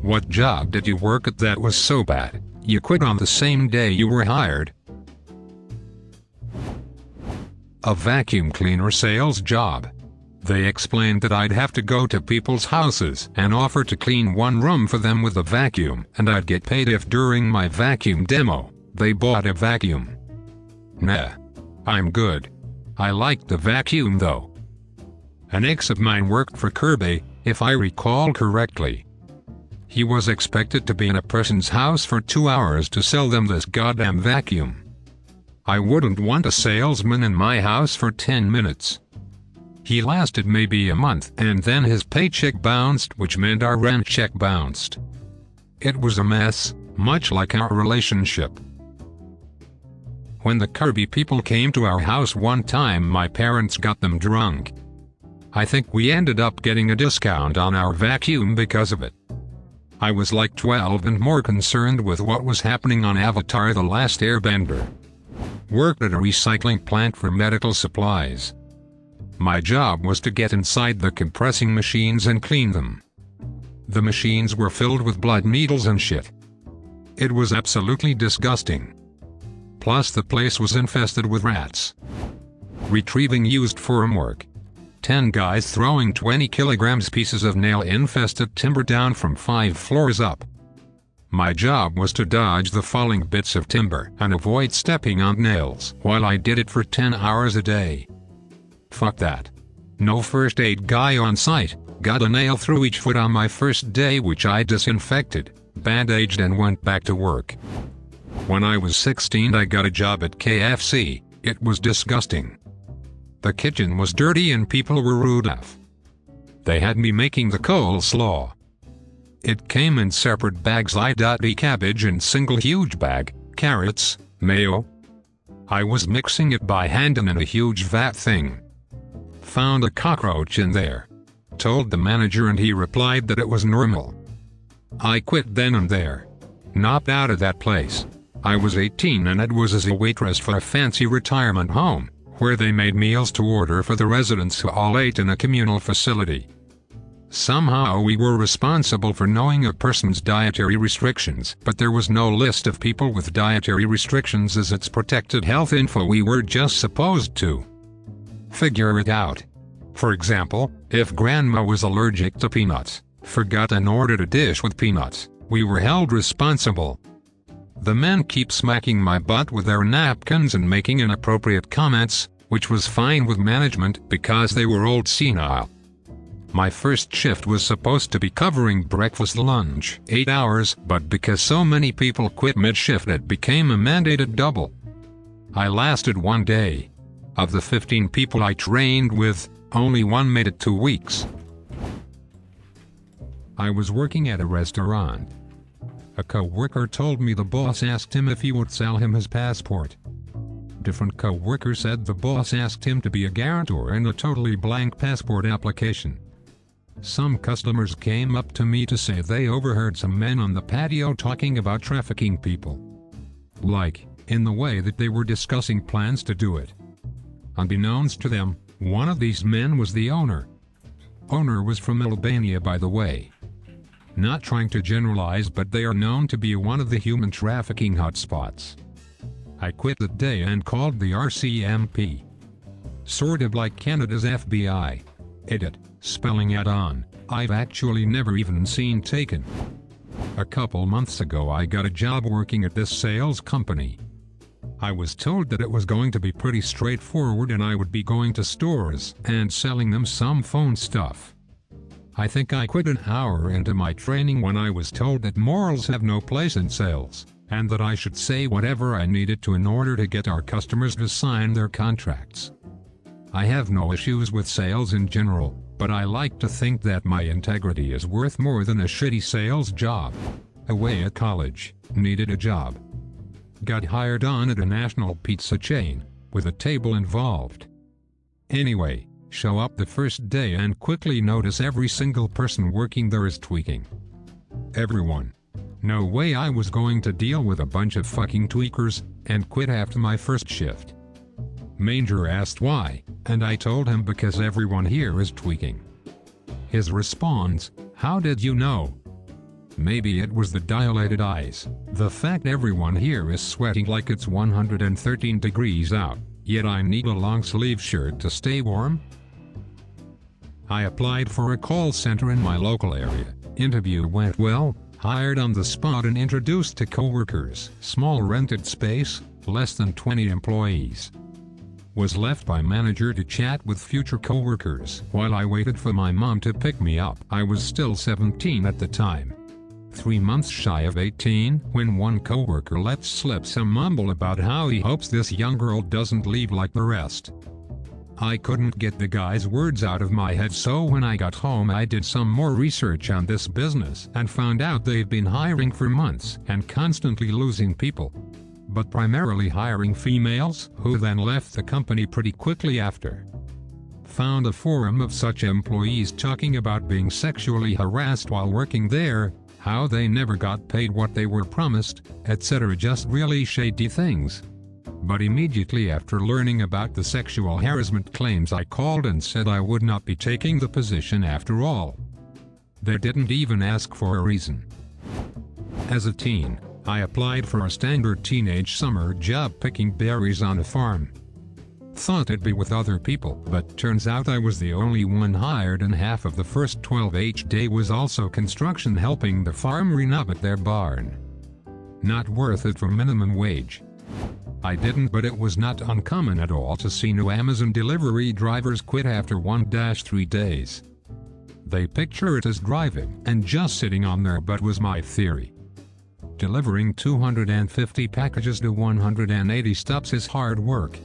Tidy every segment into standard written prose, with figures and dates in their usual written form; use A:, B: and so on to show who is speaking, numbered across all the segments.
A: What job did you work at that was so bad, you quit on the same day you were hired? A vacuum cleaner sales job. They explained that I'd have to go to people's houses and offer to clean one room for them with a vacuum, and I'd get paid if during my vacuum demo, they bought a vacuum. Nah. I'm good. I liked the vacuum though. An ex of mine worked for Kirby, if I recall correctly. He was expected to be in a person's house for 2 hours to sell them this goddamn vacuum. I wouldn't want a salesman in my house for 10 minutes. He lasted maybe a month and then his paycheck bounced, which meant our rent check bounced. It was a mess, much like our relationship. When the Kirby people came to our house one time, my parents got them drunk. I think we ended up getting a discount on our vacuum because of it. I was like 12 and more concerned with what was happening on Avatar: The Last Airbender. Worked at a recycling plant for medical supplies. My job was to get inside the compressing machines and clean them. The machines were filled with blood, needles and shit. It was absolutely disgusting. Plus the place was infested with rats. Retrieving used formwork. 10 guys throwing 20 kilograms pieces of nail-infested timber down from 5 floors up. My job was to dodge the falling bits of timber and avoid stepping on nails while I did it for 10 hours a day. Fuck that. No first aid guy on site. Got a nail through each foot on my first day, which I disinfected, bandaged and went back to work. When I was 16 I got a job at KFC. It was disgusting. The kitchen was dirty and people were rude AF. They had me making the coleslaw. It came in separate bags, I.e. cabbage in single huge bag, carrots, mayo. I was mixing it by hand and in a huge vat thing. Found a cockroach in there. Told the manager and he replied that it was normal. I quit then and there. Knocked out of that place. I was 18 and it was as a waitress for a fancy retirement home, where they made meals to order for the residents who all ate in a communal facility. Somehow we were responsible for knowing a person's dietary restrictions, but there was no list of people with dietary restrictions as it's protected health info. We were just supposed to figure it out. For example, if grandma was allergic to peanuts, forgot and ordered a dish with peanuts, we were held responsible. The men keep smacking my butt with their napkins and making inappropriate comments, which was fine with management because they were old senile. My first shift was supposed to be covering breakfast lunch, 8 hours, but because so many people quit mid-shift it became a mandated double. I lasted 1 day. Of the 15 people I trained with, only one made it 2 weeks. I was working at a restaurant. A co-worker told me the boss asked him if he would sell him his passport. Different co-worker said the boss asked him to be a guarantor in a totally blank passport application. Some customers came up to me to say they overheard some men on the patio talking about trafficking people. Like, in the way that they were discussing plans to do it. Unbeknownst to them, one of these men was the owner. Owner was from Albania, by the way. Not trying to generalize, but they are known to be one of the human trafficking hotspots. I quit that day and called the RCMP. Sort of like Canada's FBI. Edit, spelling add-on, I've actually never even seen taken. A couple months ago I got a job working at this sales company. I was told that it was going to be pretty straightforward and I would be going to stores and selling them some phone stuff. I think I quit an hour into my training when I was told that morals have no place in sales, and that I should say whatever I needed to in order to get our customers to sign their contracts. I have no issues with sales in general, but I like to think that my integrity is worth more than a shitty sales job. Away at college, needed a job. Got hired on at a national pizza chain, with a table involved. Anyway, show up the first day and quickly notice every single person working there is tweaking. Everyone. No way I was going to deal with a bunch of fucking tweakers, and quit after my first shift. Manger asked why, and I told him because everyone here is tweaking. His response, "How did you know?" Maybe it was the dilated eyes, the fact everyone here is sweating like it's 113 degrees out, yet I need a long-sleeve shirt to stay warm. I applied for a call center in my local area. Interview went well, hired on the spot and introduced to coworkers. Small rented space, less than 20 employees. Was left by manager to chat with future coworkers while I waited for my mom to pick me up. I was still 17 at the time. 3 months shy of 18 when one coworker let slip some mumble about how he hopes this young girl doesn't leave like the rest. I couldn't get the guy's words out of my head, so when I got home I did some more research on this business and found out they've been hiring for months and constantly losing people. But primarily hiring females, who then left the company pretty quickly after. Found a forum of such employees talking about being sexually harassed while working there, how they never got paid what they were promised, etc. Just really shady things. But immediately after learning about the sexual harassment claims, I called and said I would not be taking the position after all. They didn't even ask for a reason. As a teen, I applied for a standard teenage summer job picking berries on a farm. Thought it'd be with other people, but turns out I was the only one hired, and half of the first 12-hour day was also construction, helping the farm renovate their barn. Not worth it for minimum wage. I didn't, but it was not uncommon at all to see new Amazon delivery drivers quit after 1-3 days. They picture it as driving and just sitting on their butt was my theory. Delivering 250 packages to 180 stops is hard work.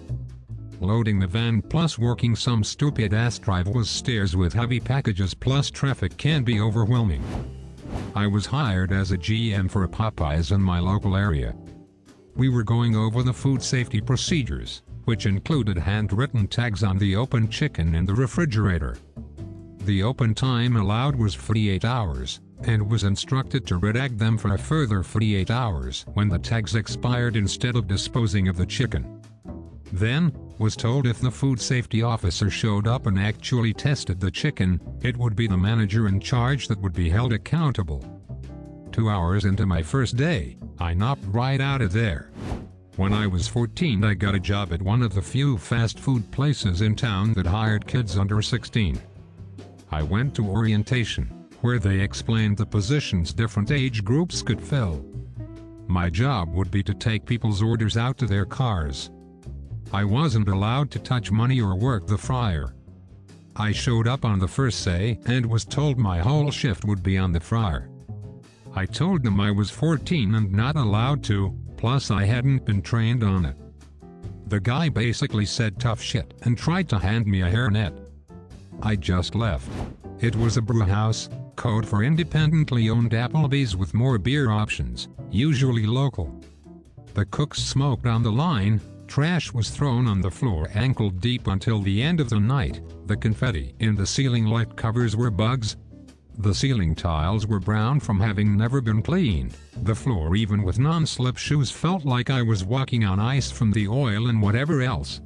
A: Loading the van plus working some stupid-ass driverless stairs with heavy packages plus traffic can be overwhelming. I was hired as a GM for a Popeyes in my local area. We were going over the food safety procedures, which included handwritten tags on the open chicken in the refrigerator. The open time allowed was 48 hours, and was instructed to retag them for a further 48 hours when the tags expired instead of disposing of the chicken. Then, was told if the food safety officer showed up and actually tested the chicken, it would be the manager in charge that would be held accountable. 2 hours into my first day, I knocked right out of there. When I was 14, I got a job at one of the few fast food places in town that hired kids under 16. I went to orientation, where they explained the positions different age groups could fill. My job would be to take people's orders out to their cars. I wasn't allowed to touch money or work the fryer. I showed up on the first day and was told my whole shift would be on the fryer. I told them I was 14 and not allowed to, plus I hadn't been trained on it. The guy basically said tough shit and tried to hand me a hairnet. I just left. It was a brew house, code for independently owned Applebee's with more beer options, usually local. The cooks smoked on the line, trash was thrown on the floor ankle deep until the end of the night, the confetti in the ceiling light covers were bugs. The ceiling tiles were brown from having never been cleaned. The floor, even with non-slip shoes, felt like I was walking on ice from the oil and whatever else.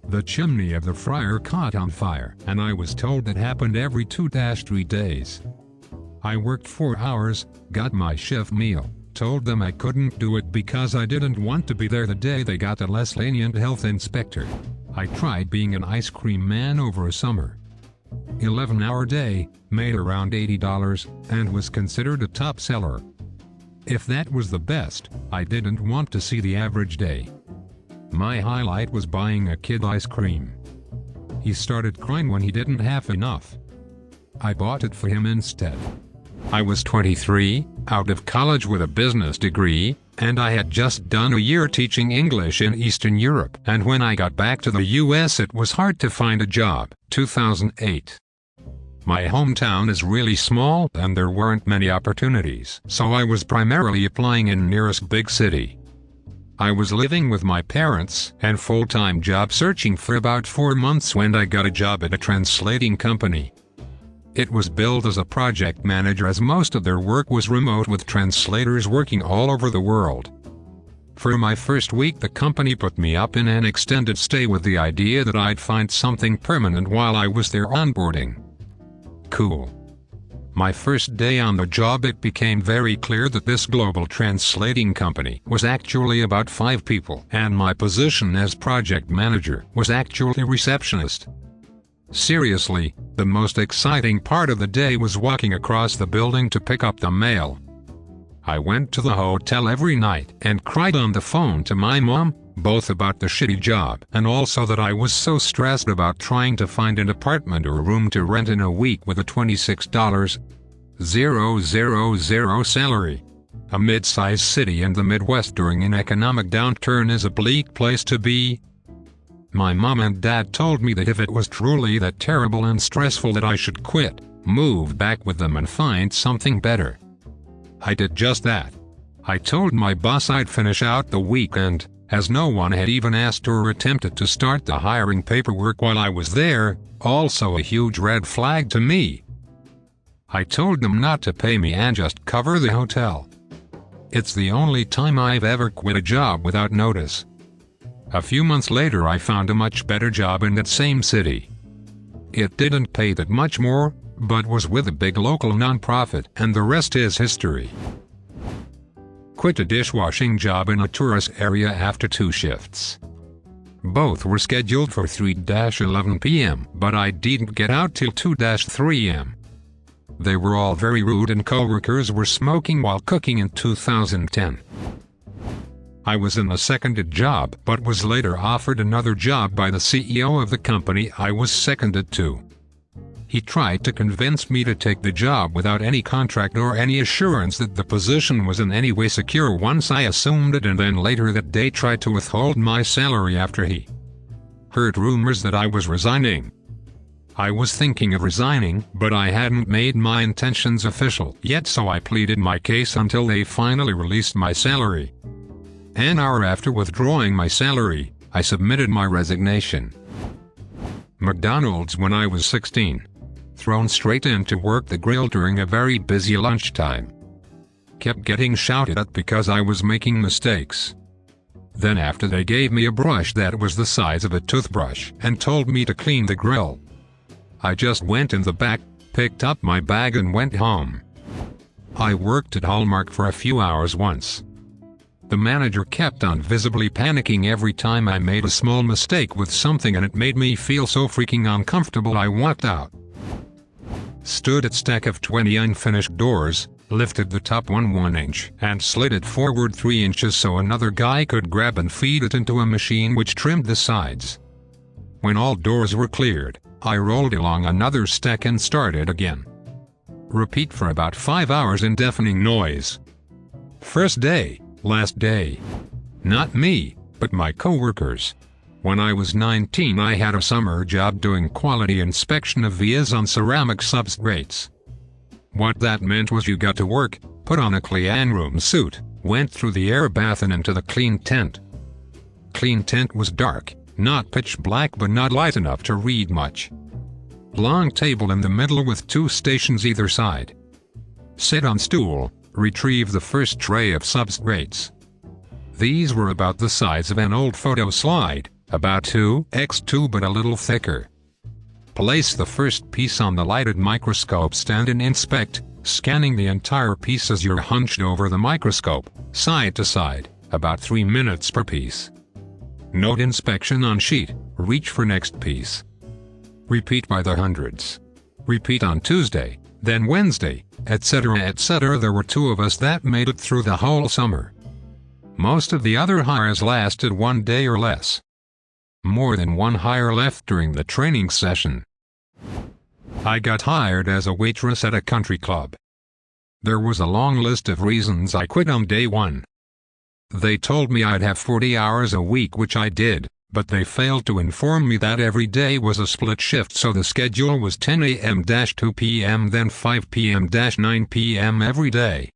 A: The chimney of the fryer caught on fire, and I was told it happened every 2-3 days. I worked 4 hours, got my shift meal, told them I couldn't do it because I didn't want to be there the day they got a less lenient health inspector. I tried being an ice cream man over a summer. 11-hour day, made around $80, and was considered a top seller. If that was the best, I didn't want to see the average day. My highlight was buying a kid ice cream. He started crying when he didn't have enough. I bought it for him instead. I was 23, out of college with a business degree, and I had just done a year teaching English in Eastern Europe. And when I got back to the US, it was hard to find a job. 2008. My hometown is really small and there weren't many opportunities, so I was primarily applying in nearest big city. I was living with my parents and full-time job searching for about 4 months when I got a job at a translating company. It was billed as a project manager, as most of their work was remote with translators working all over the world. For my first week, the company put me up in an extended stay with the idea that I'd find something permanent while I was there onboarding. Cool. My first day on the job, it became very clear that this global translating company was actually about 5 people, and my position as project manager was actually receptionist. Seriously, the most exciting part of the day was walking across the building to pick up the mail. I went to the hotel every night and cried on the phone to my mom, both about the shitty job and also that I was so stressed about trying to find an apartment or room to rent in a week with a $26,000 salary. A mid-sized city in the Midwest during an economic downturn is a bleak place to be. My mom and dad told me that if it was truly that terrible and stressful that I should quit, move back with them and find something better. I did just that. I told my boss I'd finish out the weekend, as no one had even asked or attempted to start the hiring paperwork while I was there, also a huge red flag to me. I told them not to pay me and just cover the hotel. It's the only time I've ever quit a job without notice. A few months later I found a much better job in that same city. It didn't pay that much more, but was with a big local nonprofit, and the rest is history. Quit a dishwashing job in a tourist area after 2 shifts. Both were scheduled for 3-11 p.m., but I didn't get out till 2-3 a.m. They were all very rude and coworkers were smoking while cooking in 2010. I was in a seconded job but was later offered another job by the CEO of the company I was seconded to. He tried to convince me to take the job without any contract or any assurance that the position was in any way secure once I assumed it, and then later that day tried to withhold my salary after he heard rumors that I was resigning. I was thinking of resigning, but I hadn't made my intentions official yet, so I pleaded my case until they finally released my salary. An hour after withdrawing my salary, I submitted my resignation. McDonald's when I was 16. Thrown straight into work the grill during a very busy lunchtime. Kept getting shouted at because I was making mistakes. Then after they gave me a brush that was the size of a toothbrush and told me to clean the grill, I just went in the back, picked up my bag and went home. I worked at Hallmark for a few hours once. The manager kept on visibly panicking every time I made a small mistake with something, and it made me feel so freaking uncomfortable I walked out. Stood at stack of 20 unfinished doors, lifted the top one 1 inch and slid it forward 3 inches so another guy could grab and feed it into a machine which trimmed the sides. When all doors were cleared, I rolled along another stack and started again. Repeat for about 5 hours in deafening noise. First day, last day. Not me, but my coworkers. When I was 19 I had a summer job doing quality inspection of vias on ceramic substrates. What that meant was you got to work, put on a clean room suit, went through the air bath and into the clean tent. Clean tent was dark, not pitch black but not light enough to read much. Long table in the middle with 2 stations either side. Sit on stool, retrieve the first tray of substrates. These were about the size of an old photo slide, about 2x2 but a little thicker. Place the first piece on the lighted microscope stand and inspect, scanning the entire piece as you're hunched over the microscope, side to side, about 3 minutes per piece. Note inspection on sheet, reach for next piece. Repeat by the hundreds. Repeat on Tuesday, then Wednesday, etc. etc. There were 2 of us that made it through the whole summer. Most of the other hires lasted 1 day or less. More than 1 hire left during the training session. I got hired as a waitress at a country club. There was a long list of reasons I quit on day 1. They told me I'd have 40 hours a week, which I did, but they failed to inform me that every day was a split shift, so the schedule was 10 a.m.-2 p.m. then 5 p.m.-9 p.m. every day.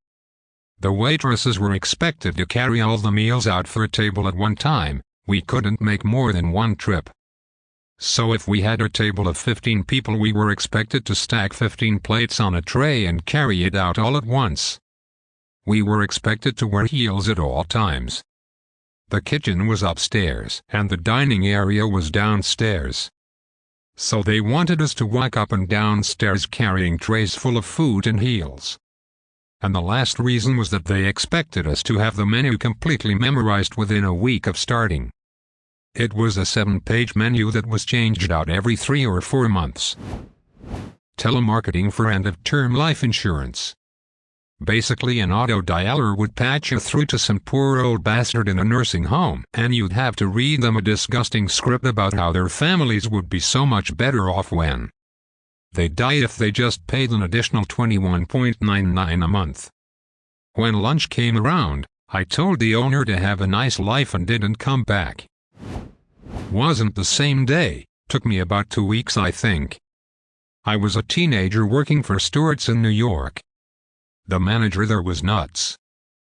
A: The waitresses were expected to carry all the meals out for a table at one time. We couldn't make more than 1 trip. So if we had a table of 15 people, we were expected to stack 15 plates on a tray and carry it out all at once. We were expected to wear heels at all times. The kitchen was upstairs and the dining area was downstairs. So they wanted us to walk up and down stairs carrying trays full of food in heels. And the last reason was that they expected us to have the menu completely memorized within a week of starting. It was a 7-page menu that was changed out every 3 or 4 months. Telemarketing for end-of-term life insurance. Basically, an auto dialer would patch you through to some poor old bastard in a nursing home, and you'd have to read them a disgusting script about how their families would be so much better off when they'd die if they just paid an additional $21.99 a month. When lunch came around, I told the owner to have a nice life and didn't come back. Wasn't the same day, took me about 2 weeks I think. I was a teenager working for Stewart's in New York. The manager there was nuts.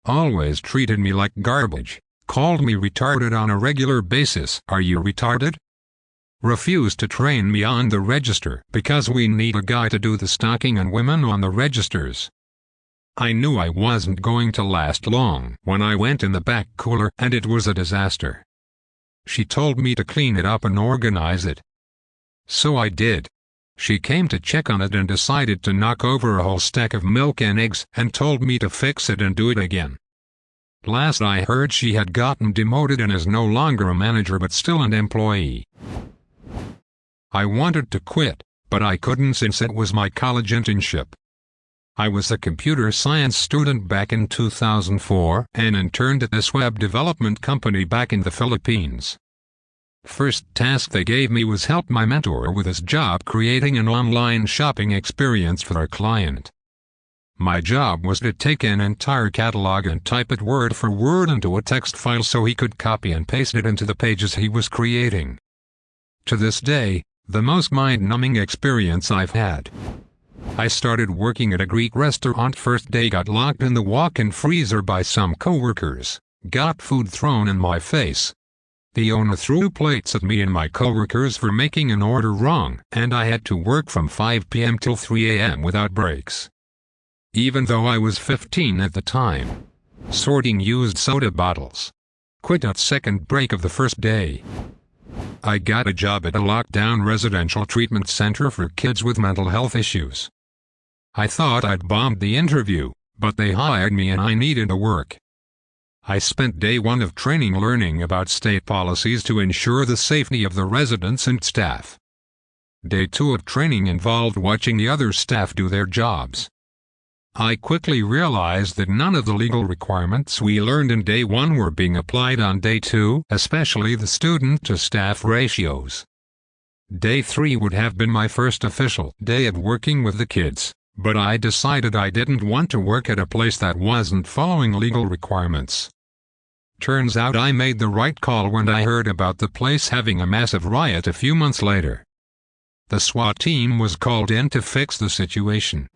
A: Always treated me like garbage, called me retarded on a regular basis. Are you retarded? Refused to train me on the register because we need a guy to do the stocking and women on the registers. I knew I wasn't going to last long when I went in the back cooler and it was a disaster. She told me to clean it up and organize it. So I did. She came to check on it and decided to knock over a whole stack of milk and eggs and told me to fix it and do it again. Last I heard she had gotten demoted and is no longer a manager but still an employee. I wanted to quit, but I couldn't since it was my college internship. I was a computer science student back in 2004 and interned at this web development company back in the Philippines. First task they gave me was help my mentor with his job creating an online shopping experience for our client. My job was to take an entire catalog and type it word for word into a text file so he could copy and paste it into the pages he was creating. To this day, the most mind-numbing experience I've had. I started working at a Greek restaurant. First day got locked in the walk-in freezer by some coworkers, got food thrown in my face. The owner threw plates at me and my coworkers for making an order wrong, and I had to work from 5 p.m. till 3 a.m. without breaks. Even though I was 15 at the time. Sorting used soda bottles. Quit at second break of the first day. I got a job at a lockdown residential treatment center for kids with mental health issues. I thought I'd bombed the interview, but they hired me and I needed to work. I spent day 1 of training learning about state policies to ensure the safety of the residents and staff. Day 2 of training involved watching the other staff do their jobs. I quickly realized that none of the legal requirements we learned in day 1 were being applied on day 2, especially the student-to-staff ratios. Day 3 would have been my first official day of working with the kids, but I decided I didn't want to work at a place that wasn't following legal requirements. Turns out I made the right call when I heard about the place having a massive riot a few months later. The SWAT team was called in to fix the situation.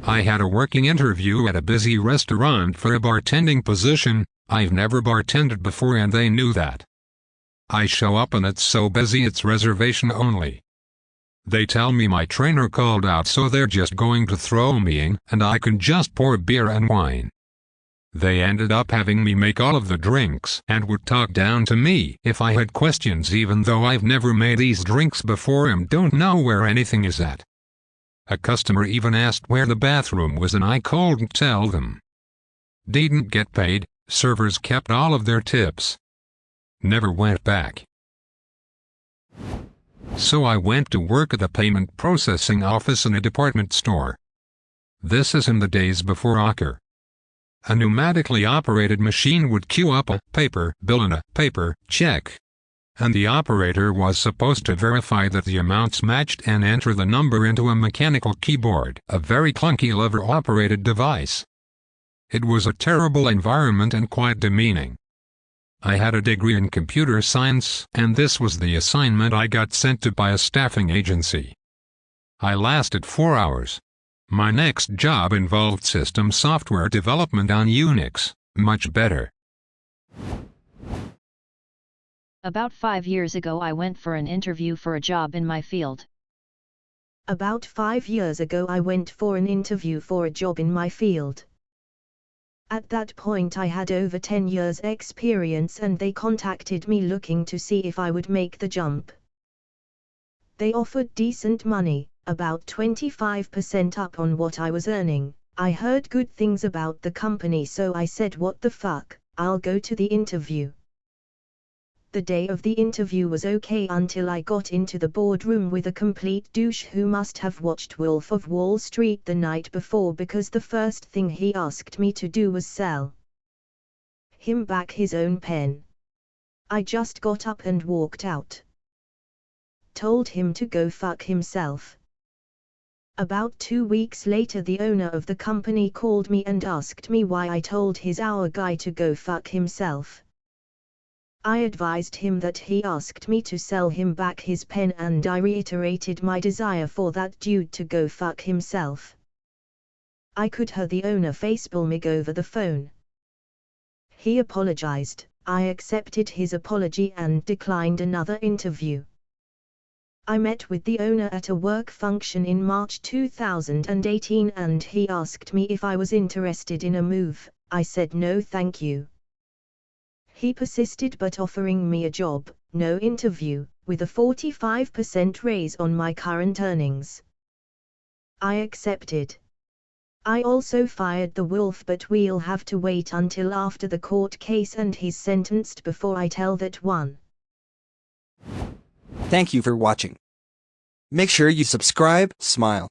A: I had a working interview at a busy restaurant for a bartending position. I've never bartended before and they knew that. I show up and it's so busy it's reservation only. They tell me my trainer called out so they're just going to throw me in and I can just pour beer and wine. They ended up having me make all of the drinks and would talk down to me if I had questions even though I've never made these drinks before and don't know where anything is at. A customer even asked where the bathroom was and I couldn't tell them. Didn't get paid, servers kept all of their tips. Never went back. So I went to work at the payment processing office in a department store. This is in the days before Ocker. A pneumatically operated machine would queue up a paper bill and a paper check. And the operator was supposed to verify that the amounts matched and enter the number into a mechanical keyboard, a very clunky lever-operated device. It was a terrible environment and quite demeaning. I had a degree in computer science, and this was the assignment I got sent to by a staffing agency. I lasted 4 hours. My next job involved system software development on Unix, much better.
B: About 5 years ago I went for an interview for a job in my field.
C: About 5 years ago I went for an interview for a job in my field. At that point I had over 10 years experience and they contacted me looking to see if I would make the jump. They offered decent money, about 25% up on what I was earning. I heard good things about the company, so I said, what the fuck, I'll go to the interview. The day of the interview was okay until I got into the boardroom with a complete douche who must have watched Wolf of Wall Street the night before, because the first thing he asked me to do was sell him back his own pen. I just got up and walked out. Told him to go fuck himself. About 2 weeks later, the owner of the company called me and asked me why I told our guy to go fuck himself. I advised him that he asked me to sell him back his pen, and I reiterated my desire for that dude to go fuck himself. I could hear the owner facepalming over the phone. He apologized. I accepted his apology and declined another interview. I met with the owner at a work function in March 2018 and he asked me if I was interested in a move. I said no thank you. He persisted, but offering me a job, no interview, with a 45% raise on my current earnings. I accepted. I also fired the wolf, but we'll have to wait until after the court case and he's sentenced before I tell that one.
D: Thank you for watching. Make sure you subscribe, smile,